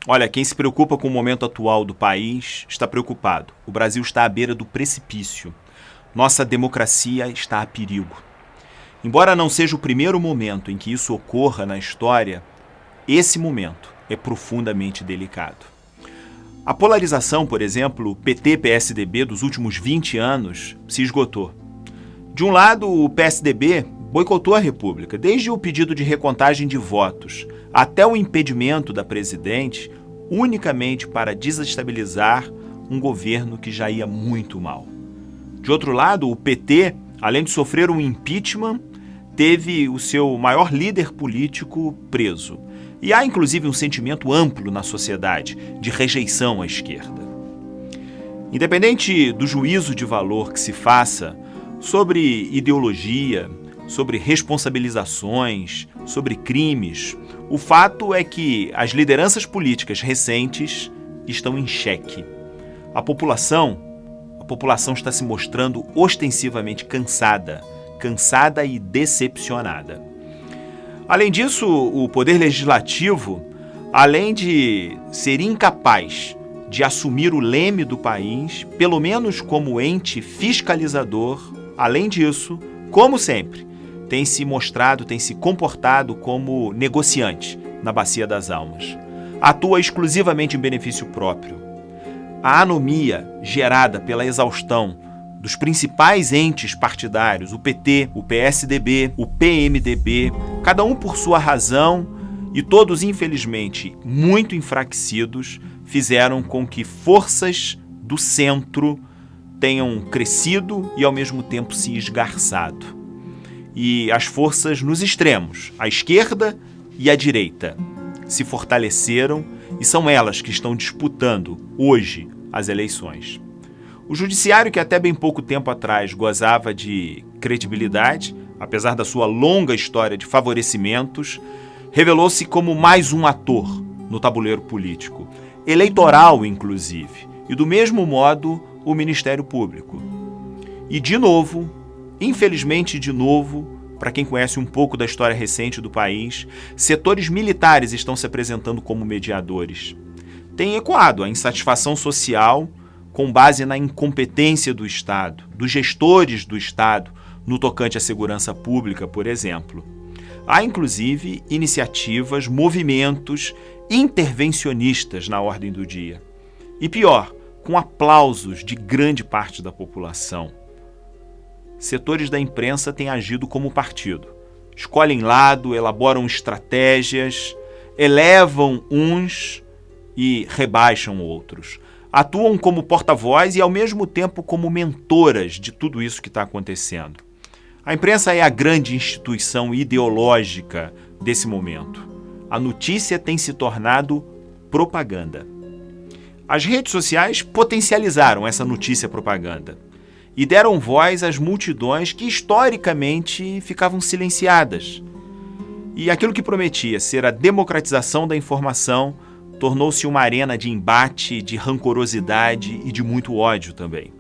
Olha, quem se preocupa com o momento atual do país está preocupado. O Brasil está à beira do precipício. Nossa democracia está a perigo. Embora não seja o primeiro momento em que isso ocorra na história, esse momento é profundamente delicado. A polarização, por exemplo, PT-PSDB dos últimos 20 anos se esgotou. De um lado, o PSDB boicotou a República, desde o pedido de recontagem de votos até o impedimento da presidente, unicamente para desestabilizar um governo que já ia muito mal. De outro lado, o PT, além de sofrer um impeachment, teve o seu maior líder político preso. E há, inclusive, um sentimento amplo na sociedade de rejeição à esquerda. Independente do juízo de valor que se faça sobre ideologia, sobre responsabilizações, sobre crimes, o fato é que as lideranças políticas recentes estão em xeque. A população está se mostrando ostensivamente cansada e decepcionada. Além disso, o Poder Legislativo, além de ser incapaz de assumir o leme do país, pelo menos como ente fiscalizador, além disso, como sempre, tem se comportado como negociante na bacia das almas. Atua exclusivamente em benefício próprio. A anomia gerada pela exaustão dos principais entes partidários, o PT, o PSDB, o PMDB, cada um por sua razão e todos, infelizmente, muito enfraquecidos, fizeram com que forças do centro tenham crescido e, ao mesmo tempo, se esgarçado. E as forças nos extremos, a esquerda e a direita, se fortaleceram e são elas que estão disputando, hoje, as eleições. O judiciário, que até bem pouco tempo atrás gozava de credibilidade, apesar da sua longa história de favorecimentos, revelou-se como mais um ator no tabuleiro político, eleitoral inclusive, e do mesmo modo o Ministério Público. E de novo, infelizmente de novo, para quem conhece um pouco da história recente do país, setores militares estão se apresentando como mediadores. Tem ecoado a insatisfação social com base na incompetência do Estado, dos gestores do Estado, no tocante à segurança pública, por exemplo. Há, inclusive, iniciativas, movimentos intervencionistas na ordem do dia. E pior, com aplausos de grande parte da população. Setores da imprensa têm agido como partido. Escolhem lado, elaboram estratégias, elevam uns e rebaixam outros. Atuam como porta-voz e, ao mesmo tempo, como mentoras de tudo isso que está acontecendo. A imprensa é a grande instituição ideológica desse momento. A notícia tem se tornado propaganda. As redes sociais potencializaram essa notícia propaganda e deram voz às multidões que, historicamente, ficavam silenciadas. E aquilo que prometia ser a democratização da informação tornou-se uma arena de embate, de rancorosidade e de muito ódio também.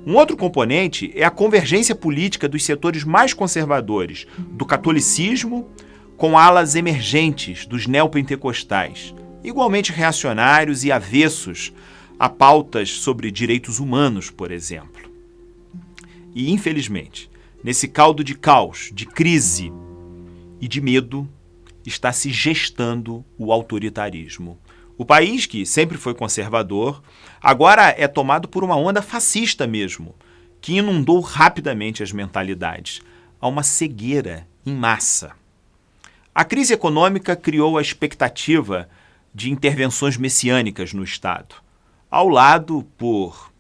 Um outro componente é a convergência política dos setores mais conservadores, do catolicismo com alas emergentes dos neopentecostais, igualmente reacionários e avessos a pautas sobre direitos humanos, por exemplo. E, infelizmente, nesse caldo de caos, de crise e de medo, está se gestando o autoritarismo. O país, que sempre foi conservador, agora é tomado por uma onda fascista mesmo, que inundou rapidamente as mentalidades. Há uma cegueira em massa. A crise econômica criou a expectativa de intervenções messiânicas no Estado, ao lado, por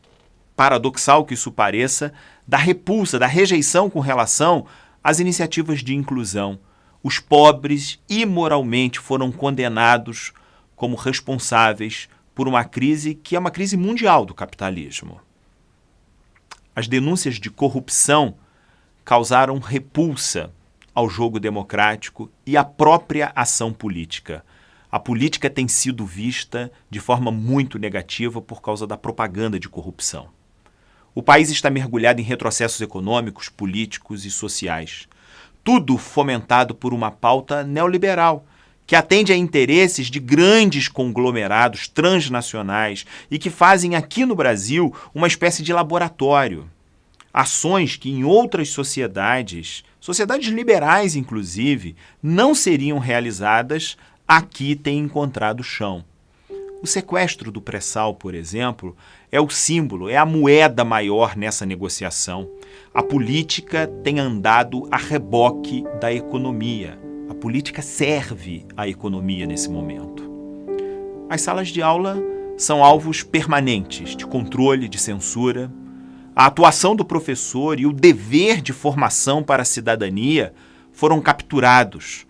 paradoxal que isso pareça, da repulsa, da rejeição com relação às iniciativas de inclusão. Os pobres, imoralmente, foram condenados como responsáveis por uma crise que é uma crise mundial do capitalismo. As denúncias de corrupção causaram repulsa ao jogo democrático e à própria ação política. A política tem sido vista de forma muito negativa por causa da propaganda de corrupção. O país está mergulhado em retrocessos econômicos, políticos e sociais. Tudo fomentado por uma pauta neoliberal, que atende a interesses de grandes conglomerados transnacionais e que fazem aqui no Brasil uma espécie de laboratório. Ações que em outras sociedades liberais inclusive, não seriam realizadas, aqui têm encontrado chão. O sequestro do pré-sal, por exemplo, é o símbolo, é a moeda maior nessa negociação. A política tem andado a reboque da economia. A política serve à economia nesse momento. As salas de aula são alvos permanentes de controle, de censura. A atuação do professor e o dever de formação para a cidadania foram capturados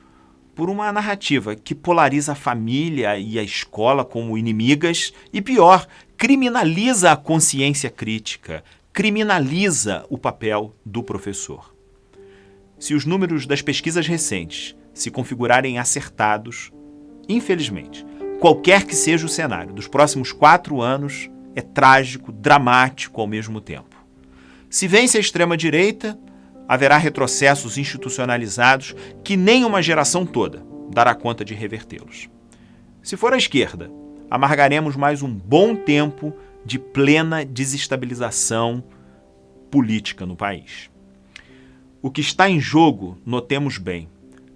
por uma narrativa que polariza a família e a escola como inimigas e, pior, criminaliza a consciência crítica, criminaliza o papel do professor. Se os números das pesquisas recentes se configurarem acertados, infelizmente, qualquer que seja o cenário dos próximos 4 anos é trágico, dramático ao mesmo tempo. Se vence a extrema-direita, haverá retrocessos institucionalizados que nem uma geração toda dará conta de revertê-los. Se for a esquerda, amargaremos mais um bom tempo de plena desestabilização política no país. O que está em jogo, notemos bem,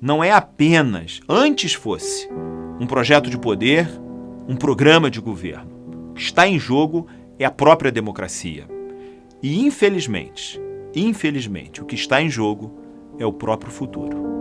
não é apenas, antes fosse, um projeto de poder, um programa de governo. O que está em jogo é a própria democracia. E, infelizmente, o que está em jogo é o próprio futuro.